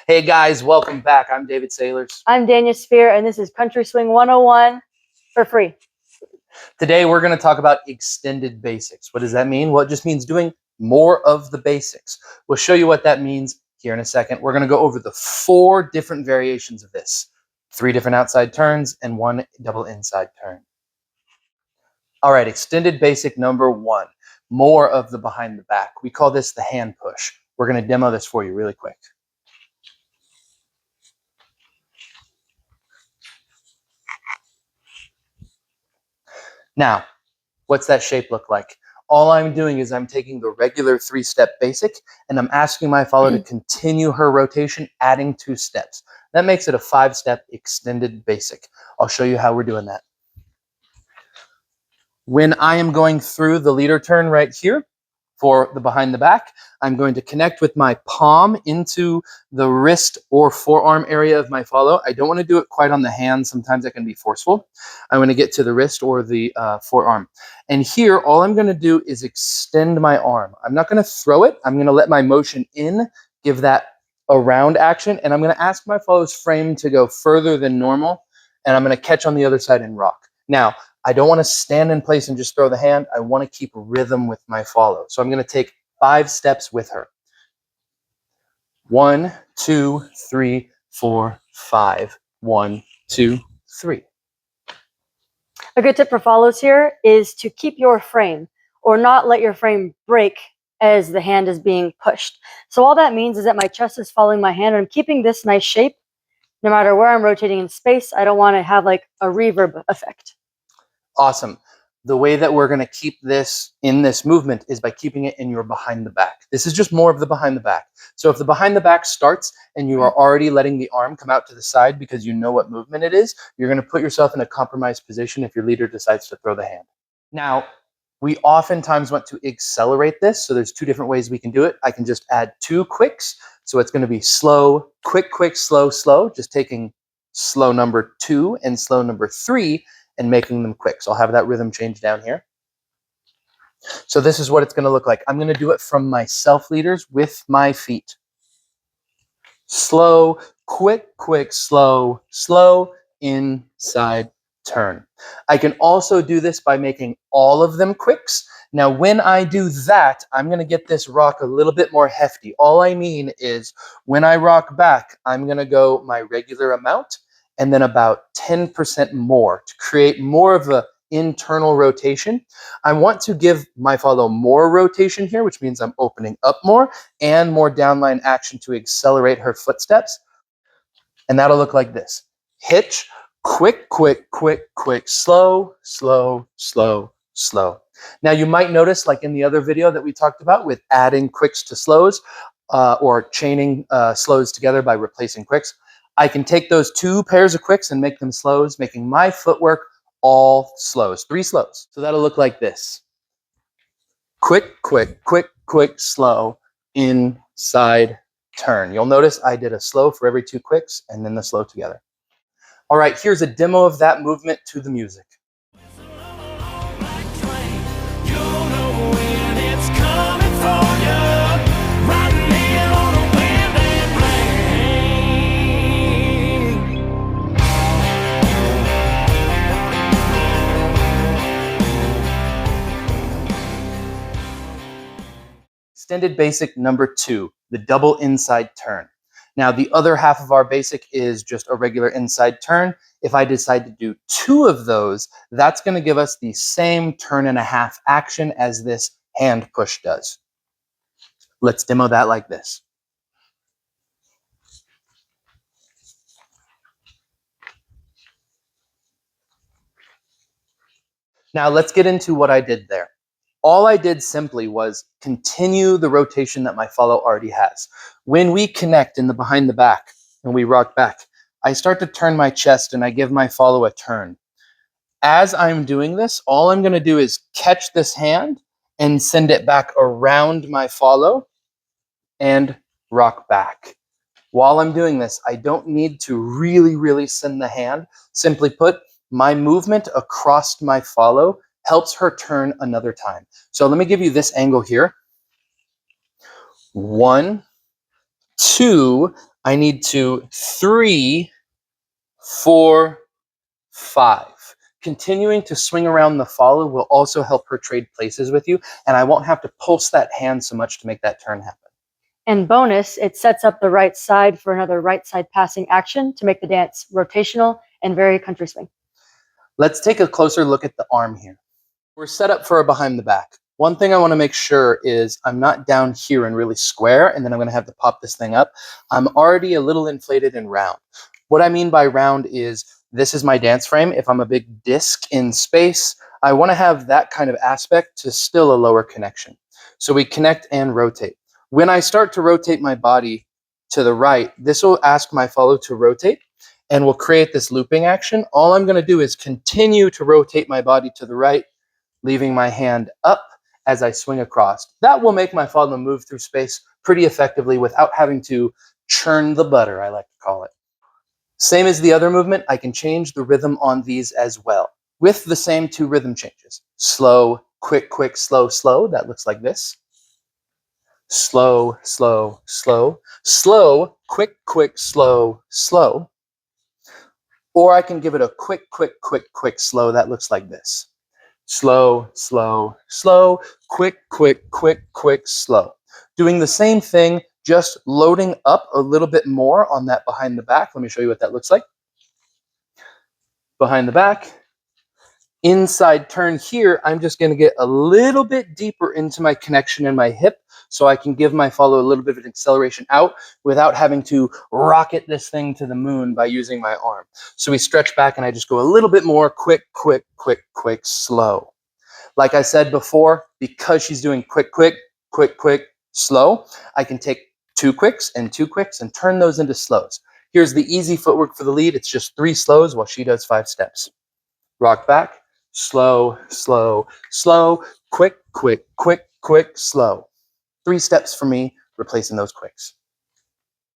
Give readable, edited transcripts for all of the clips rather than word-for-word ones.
Hey guys, welcome back. I'm David Sailors. I'm Dania Spear, and this is Country Swing 101 for free. Today we're going to talk about extended basics. What does that mean? Well, it just means doing more of the basics. We'll show you what that means here in a second. We're going to go over the 4 different variations of this. 3 different outside turns and 1 double inside turn. All right, extended basic number 1. More of the behind the back. We call this the hand push. We're going to demo this for you really quick. Now, what's that shape look like? All I'm doing is I'm taking the regular 3-step basic and I'm asking my follower to continue her rotation, adding 2 steps. That makes it a 5-step extended basic. I'll show you how we're doing that. When I am going through the leader turn right here for the behind the back, I'm going to connect with my palm into the wrist or forearm area of my follow. I don't want to do it quite on the hand. Sometimes that can be forceful. I want to get to the wrist or the forearm. And here, all I'm going to do is extend my arm. I'm not going to throw it. I'm going to let my motion in, give that a round action, and I'm going to ask my follow's frame to go further than normal, and I'm going to catch on the other side and rock. Now, I don't want to stand in place and just throw the hand. I want to keep rhythm with my follow. So I'm going to take 5 steps with her. 1, 2, 3, 4, 5. 1, 2, 3. A good tip for follows here is to keep your frame or not let your frame break as the hand is being pushed. So all that means is that my chest is following my hand and I'm keeping this nice shape no matter where I'm rotating in space. I don't want to have like a reverb effect. Awesome. The way that we're going to keep this in this movement is by keeping it in your behind the back. This is just more of the behind the back. So if the behind the back starts and you are already letting the arm come out to the side because you know what movement it is, you're going to put yourself in a compromised position if your leader decides to throw the hand. Now, we oftentimes want to accelerate this. So there's 2 different ways we can do it. I can just add 2 quicks. So it's going to be slow, quick, quick, slow, slow, just taking slow number 2 and slow number 3 and making them quick. So I'll have that rhythm change down here. So this is what it's going to look like. I'm going to do it from my self leaders with my feet. Slow, quick, quick, slow, slow, inside, turn. I can also do this by making all of them quicks. Now, when I do that, I'm going to get this rock a little bit more hefty. All I mean is when I rock back, I'm going to go my regular amount and then about 10% more to create more of an internal rotation. I want to give my follow more rotation here, which means I'm opening up more and more downline action to accelerate her footsteps. And that'll look like this. Hitch, quick, quick, quick, quick, slow, slow, slow, slow. Now you might notice, like in the other video that we talked about with adding quicks to slows or chaining slows together by replacing quicks, I can take those 2 pairs of quicks and make them slows, making my footwork all slows, 3 slows. So that'll look like this. Quick, quick, quick, quick, slow, inside, turn. You'll notice I did a slow for every 2 quicks and then the slow together. All right, here's a demo of that movement to the music. Extended basic number 2, the double inside turn. Now, the other half of our basic is just a regular inside turn. If I decide to do 2 of those, that's going to give us the same turn and a half action as this hand push does. Let's demo that like this. Now, let's get into what I did there. All I did simply was continue the rotation that my follow already has. When we connect in the behind the back and we rock back, I start to turn my chest and I give my follow a turn. As I'm doing this, all I'm going to do is catch this hand and send it back around my follow and rock back. While I'm doing this, I don't need to really send the hand. Simply put, my movement across my follow helps her turn another time. So let me give you this angle here. 1, 2, I need to 3, 4, 5. Continuing to swing around the follow will also help her trade places with you, and I won't have to pulse that hand so much to make that turn happen. And bonus, it sets up the right side for another right side passing action to make the dance rotational and very country swing. Let's take a closer look at the arm here. We're set up for a behind the back. One thing I want to make sure is I'm not down here and really square, and then I'm going to have to pop this thing up. I'm already a little inflated and round. What I mean by round is this is my dance frame. If I'm a big disc in space, I want to have that kind of aspect to still a lower connection. So we connect and rotate. When I start to rotate my body to the right, this will ask my follow to rotate and will create this looping action. All I'm going to do is continue to rotate my body to the right, leaving my hand up as I swing across. That will make my follow move through space pretty effectively without having to churn the butter, I like to call it. Same as the other movement, I can change the rhythm on these as well with the same 2 rhythm changes. Slow, quick, quick, slow, slow. That looks like this. Slow, slow, slow. Slow, quick, quick, slow, slow. Or I can give it a quick, quick, quick, quick, slow. That looks like this. Slow, slow, slow, quick, quick, quick, quick, slow. Doing the same thing, just loading up a little bit more on that behind the back. Let me show you what that looks like. Behind the back. Inside turn here, I'm just going to get a little bit deeper into my connection in my hip so I can give my follow a little bit of an acceleration out without having to rocket this thing to the moon by using my arm. So we stretch back and I just go a little bit more quick, quick, quick, quick, slow. Like I said before, because she's doing quick, quick, quick, quick, slow, I can take 2 quicks and 2 quicks and turn those into slows. Here's the easy footwork for the lead. It's just 3 slows while she does 5 steps. Rock back. Slow, slow, slow, quick, quick, quick, quick, slow. 3 steps for me, replacing those quicks.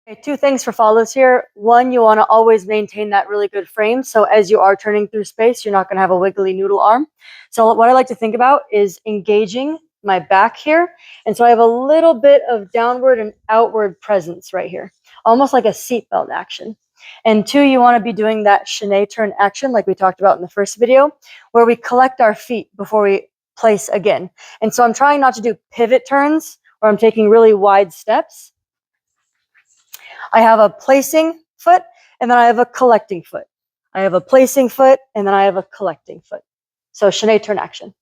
Okay, 2 things for follows here. One, you want to always maintain that really good frame. So as you are turning through space, you're not going to have a wiggly noodle arm. So what I like to think about is engaging my back here. And so I have a little bit of downward and outward presence right here, almost like a seatbelt action. And 2, you want to be doing that chaîné turn action like we talked about in the first video, where we collect our feet before we place again. And so I'm trying not to do pivot turns where I'm taking really wide steps. I have a placing foot and then I have a collecting foot. I have a placing foot and then I have a collecting foot. So chaîné turn action.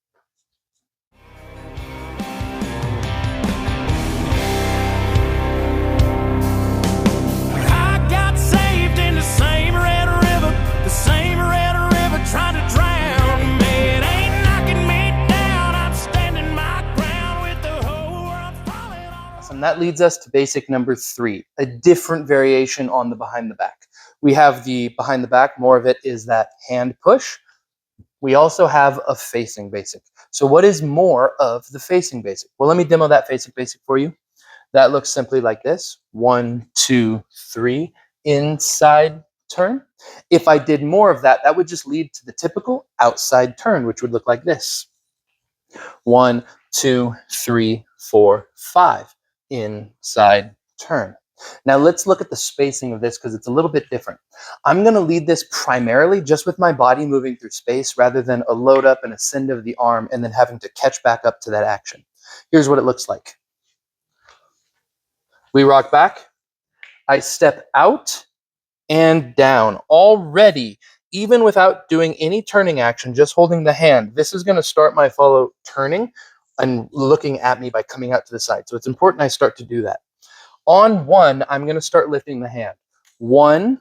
And that leads us to basic number 3, a different variation on the behind the back. We have the behind the back, more of it is that hand push. We also have a facing basic. So what is more of the facing basic? Well, let me demo that facing basic for you. That looks simply like this. 1, 2, 3, inside turn. If I did more of that, that would just lead to the typical outside turn, which would look like this. 1, 2, 3, 4, 5. Inside turn. Now let's look at the spacing of this because it's a little bit different. I'm going to lead this primarily just with my body moving through space rather than a load up and ascend of the arm and then having to catch back up to that action. Here's what it looks like. We rock back. I step out and down already, even without doing any turning action, just holding the hand. This is going to start my follow turning and looking at me by coming out to the side. So it's important I start to do that. On 1, I'm going to start lifting the hand. 1,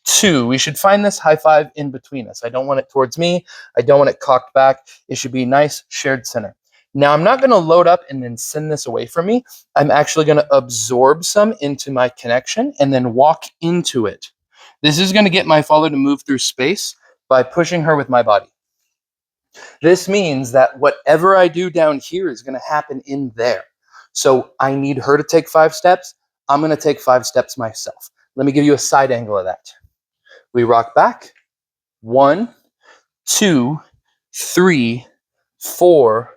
2. We should find this high five in between us. I don't want it towards me. I don't want it cocked back. It should be nice shared center. Now, I'm not going to load up and then send this away from me. I'm actually going to absorb some into my connection and then walk into it. This is going to get my follow to move through space by pushing her with my body. This means that whatever I do down here is going to happen in there. So I need her to take 5 steps. I'm going to take 5 steps myself. Let me give you a side angle of that. We rock back. 1, 2, 3, 4,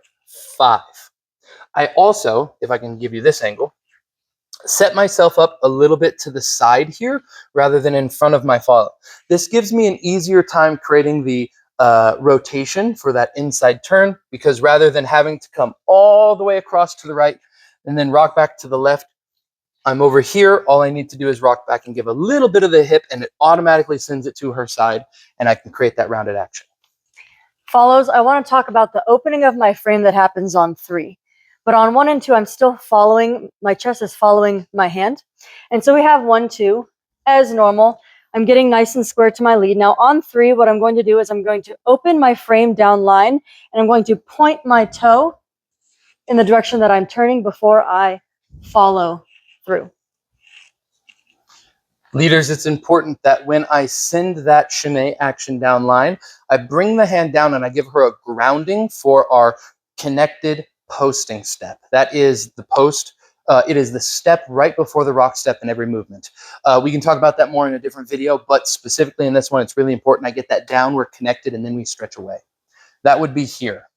5. I also, if I can give you this angle, set myself up a little bit to the side here rather than in front of my follow. This gives me an easier time creating the rotation for that inside turn, because rather than having to come all the way across to the right and then rock back to the left, I'm over here. All I need to do is rock back and give a little bit of the hip, and it automatically sends it to her side, and I can create that rounded action. Follows, I want to talk about the opening of my frame that happens on 3. But on 1 and 2, I'm still following, my chest is following my hand. And so we have 1, 2, as normal. I'm getting nice and square to my lead. Now on 3, what I'm going to do is I'm going to open my frame down line, and I'm going to point my toe in the direction that I'm turning before I follow through. Leaders, it's important that when I send that chaîné action down line, I bring the hand down and I give her a grounding for our connected posting step. That is the post. It is the step right before the rock step in every movement. We can talk about that more in a different video, but specifically in this one, it's really important I get that down, we're connected, and then we stretch away. That would be here.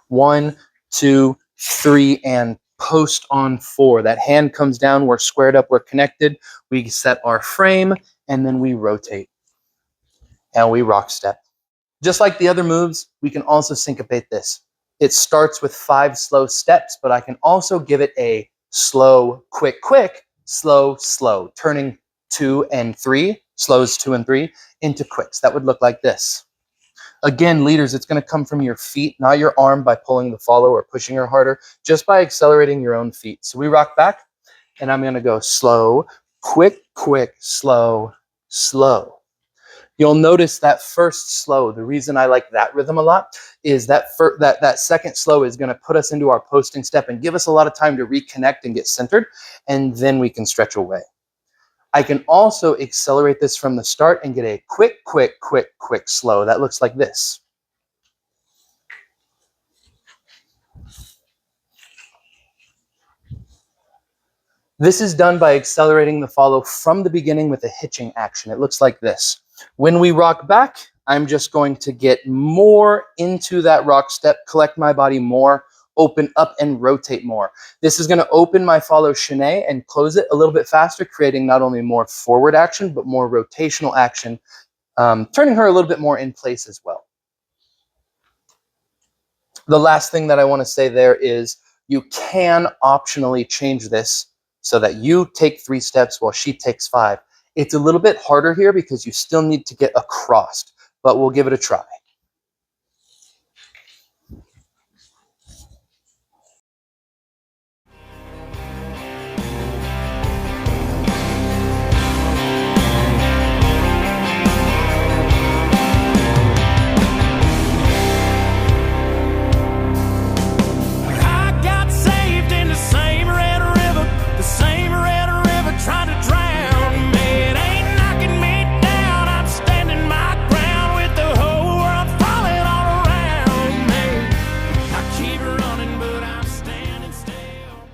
1, 2, 3, and post on 4. That hand comes down, we're squared up, we're connected. We set our frame, and then we rotate. And we rock step. Just like the other moves, we can also syncopate this. It starts with 5 slow steps, but I can also give it a slow, quick, quick, slow, slow, turning 2 and 3, slows 2 and 3, into quicks. That would look like this. Again, leaders, it's going to come from your feet, not your arm by pulling the follow or pushing her harder, just by accelerating your own feet. So we rock back, and I'm going to go slow, quick, quick, slow, slow. You'll notice that first slow, the reason I like that rhythm a lot is that that second slow is going to put us into our posting step and give us a lot of time to reconnect and get centered, and then we can stretch away. I can also accelerate this from the start and get a quick, quick, quick, quick slow. That looks like this. This is done by accelerating the follow from the beginning with a hitching action. It looks like this. When we rock back, I'm just going to get more into that rock step, collect my body more, open up and rotate more. This is going to open my follow chaîné and close it a little bit faster, creating not only more forward action, but more rotational action, turning her a little bit more in place as well. The last thing that I want to say there is you can optionally change this so that you take 3 steps while she takes 5. It's a little bit harder here because you still need to get across, but we'll give it a try.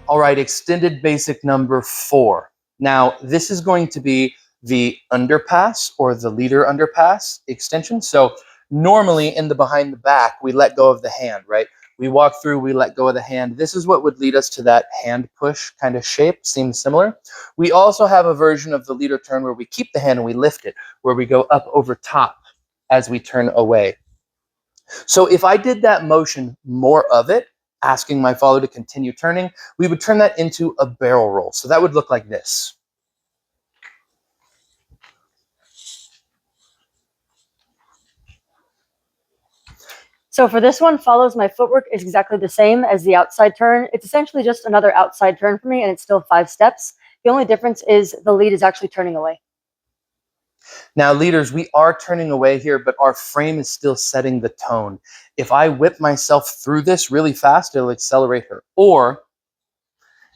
All right, extended basic number 4. Now, this is going to be the underpass or the leader underpass extension. So normally in the behind the back, we let go of the hand, right? We walk through, we let go of the hand. This is what would lead us to that hand push kind of shape. Seems similar. We also have a version of the leader turn where we keep the hand and we lift it, where we go up over top as we turn away. So if I did that motion, more of it, asking my follow to continue turning, we would turn that into a barrel roll. So that would look like this. So for this one, follows, my footwork is exactly the same as the outside turn. It's essentially just another outside turn for me, and it's still 5 steps. The only difference is the lead is actually turning away. Now, leaders, we are turning away here, but our frame is still setting the tone. If I whip myself through this really fast, it'll accelerate her. Or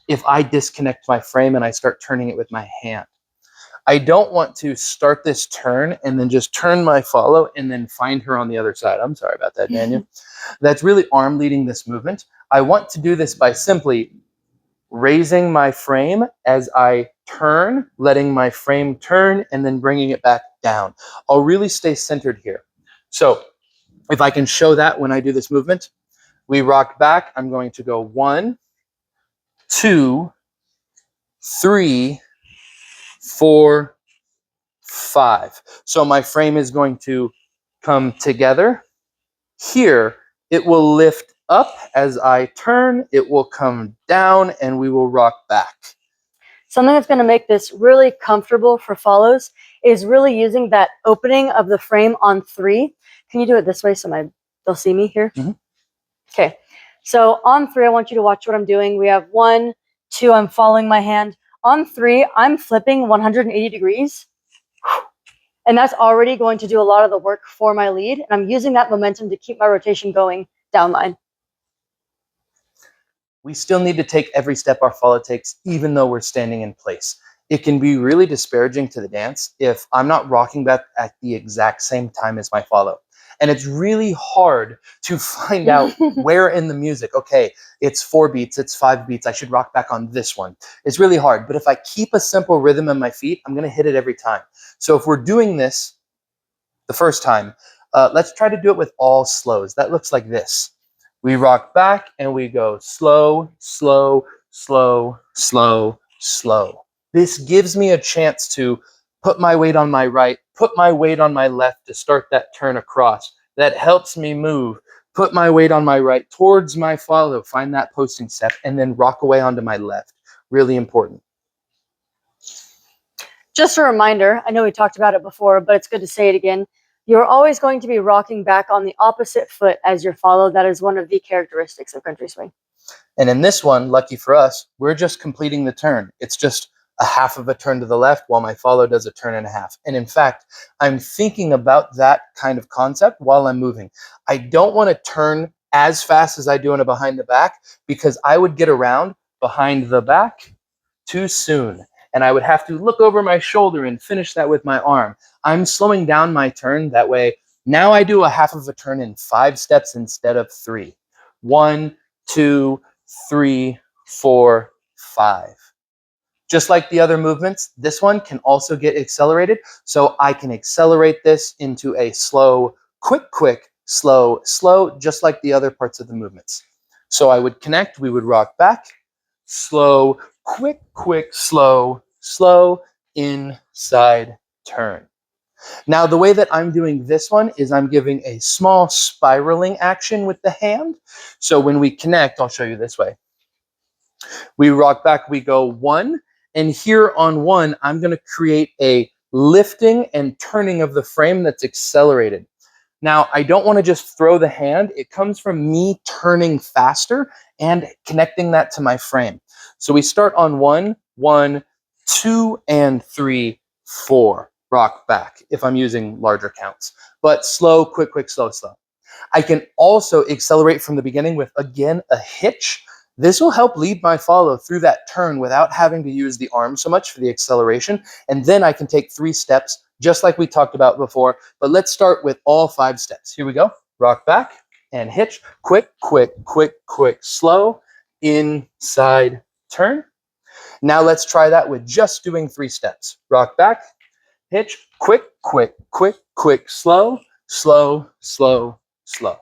if I disconnect my frame and I start turning it with my hand. I don't want to start this turn and then just turn my follow and then find her on the other side. I'm sorry about that, Daniel. That's really arm leading this movement. I want to do this by simply raising my frame as I turn, letting my frame turn, and then bringing it back down. I'll really stay centered here. So if I can show that when I do this movement, we rock back. I'm going to go 1, 2, 3, 4, 5. So my frame is going to come together. Here, it will lift up as I turn, it will come down, and we will rock back. Something that's going to make this really comfortable for follows is really using that opening of the frame on 3. Can you do it this way so they'll see me here? Mhm. Okay. So on 3, I want you to watch what I'm doing. We have 1, 2, I'm following my hand. On 3, I'm flipping 180 degrees. And that's already going to do a lot of the work for my lead. And I'm using that momentum to keep my rotation going down line. We still need to take every step our follow takes, even though we're standing in place. It can be really disparaging to the dance if I'm not rocking back at the exact same time as my follow. And it's really hard to find out where in the music, okay, it's 4 beats, it's 5 beats, I should rock back on this one. It's really hard. But if I keep a simple rhythm in my feet, I'm going to hit it every time. So if we're doing this the first time, let's try to do it with all slows. That looks like this. We rock back and we go slow, slow, slow, slow, slow. This gives me a chance to put my weight on my right, put my weight on my left to start that turn across. That helps me move. Put my weight on my right towards my follow, find that posting step, and then rock away onto my left. Really important. Just a reminder, I know we talked about it before, but it's good to say it again. You're always going to be rocking back on the opposite foot as your follow. That is one of the characteristics of country swing. And in this one, lucky for us, we're just completing the turn. It's just a half of a turn to the left while my follow does a turn and a half. And in fact, I'm thinking about that kind of concept while I'm moving. I don't want to turn as fast as I do in a behind the back because I would get around behind the back too soon. And I would have to look over my shoulder and finish that with my arm. I'm slowing down my turn that way. Now I do a half of a turn in 5 steps instead of 3. 1, 2, 3, 4, 5. Just like the other movements, this one can also get accelerated. So I can accelerate this into a slow, quick, quick, slow, slow, just like the other parts of the movements. So I would connect, we would rock back, slow, quick, quick, slow, slow, inside turn. Now, the way that I'm doing this one is I'm giving a small spiraling action with the hand. So when we connect, I'll show you this way. We rock back, we go 1, and here on 1, I'm going to create a lifting and turning of the frame that's accelerated. Now, I don't want to just throw the hand. It comes from me turning faster and connecting that to my frame. So we start on 1, 1, 2, and 3, 4. Rock back if I'm using larger counts. But slow, quick, quick, slow, slow. I can also accelerate from the beginning with, again, a hitch. This will help lead my follow through that turn without having to use the arm so much for the acceleration. And then I can take 3 steps, just like we talked about before. But let's start with all 5 steps. Here we go. Rock back and hitch. Quick, quick, quick, quick, slow, inside turn. Now let's try that with just doing 3 steps. Rock back, hitch, quick, quick, quick, quick, slow, slow, slow, slow.